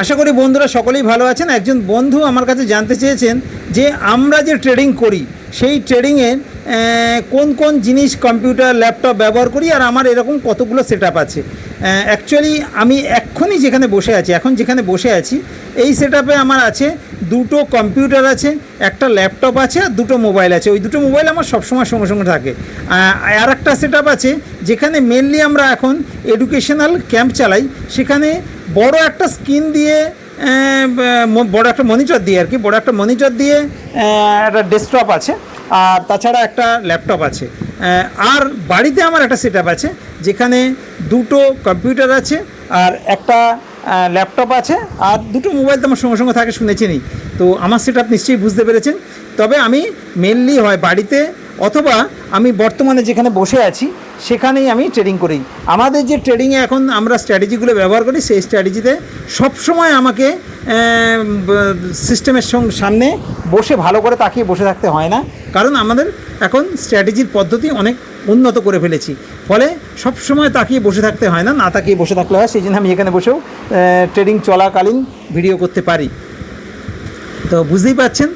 আশা করি বন্ধুরা সকলেই ভালো আছেন। একজন বন্ধু আমার কাছে জানতে চেয়েছেন যে আমরা যে ট্রেডিং করি সেই ট্রেডিংয়ের কোন কোন জিনিস কম্পিউটার ল্যাপটপ ব্যবহার করি আর আমার এরকম কতগুলো সেটআপ আছে। অ্যাকচুয়ালি আমি এক্ষুনি যেখানে বসে আছি এই সেটআপে আমার আছে দুটো কম্পিউটার আছে, একটা ল্যাপটপ আছে আর দুটো মোবাইল আছে। ওই দুটো মোবাইল আমার সবসময় সঙ্গে সঙ্গে থাকে। আর একটা সেটআপ আছে যেখানে মেনলি আমরা এখন এডুকেশনাল ক্যাম্প চালাই, সেখানে বড় একটা স্ক্রিন দিয়ে বড় একটা মনিটর দিয়ে একটা ডেস্কটপ আছে, আর তাছাড়া একটা ল্যাপটপ আছে। আর বাড়িতে আমার একটা সেটআপ আছে যেখানে দুটো কম্পিউটার আছে আর একটা ল্যাপটপ আছে আর দুটো মোবাইল তো আমার সঙ্গে সঙ্গে থাকে, শুনেছেনই তো। আমার সেটআপ নিশ্চয়ই বুঝতে পেরেছেন। তবে আমি মেনলি হয় বাড়িতে অথবা আমি বর্তমানে যেখানে বসে আছি সেখানেই আমি ট্রেডিং করি। আমাদের যে ট্রেডিংয়ে এখন আমরা স্ট্র্যাটেজিগুলো ব্যবহার করি সেই স্ট্র্যাটেজিতে সবসময় আমাকে সিস্টেমের সামনে বসে ভালো করে তাকিয়ে বসে থাকতে হয় না, কারণ আমাদের এখন স্ট্র্যাটেজির পদ্ধতি অনেক উন্নত করে ফেলেছি। ফলে সবসময় তাকিয়ে বসে থাকতে হয় না, না তাকিয়ে বসে থাকলে হয়। সেই জন্য আমি এখানে বসেও ট্রেডিং চলাকালীন ভিডিও করতে পারি। তো বুঝতেই পারছেন,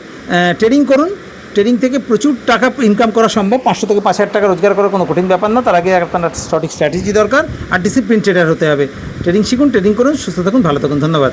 ট্রেডিং করুন। ট্রেডিং থেকে প্রচুর টাকা ইনকাম করা সম্ভব। 500 থেকে 5,000 টাকা রোজগার করার কোনো কঠিন ব্যাপার না। তার আগে আপনার সঠিক স্ট্র্যাটেজি দরকার আর ডিসিপ্লিন ট্রেডার হতে হবে। ট্রেডিং শিখুন, ট্রেডিং করুন, সুস্থ থাকুন, ভালো থাকুন। ধন্যবাদ।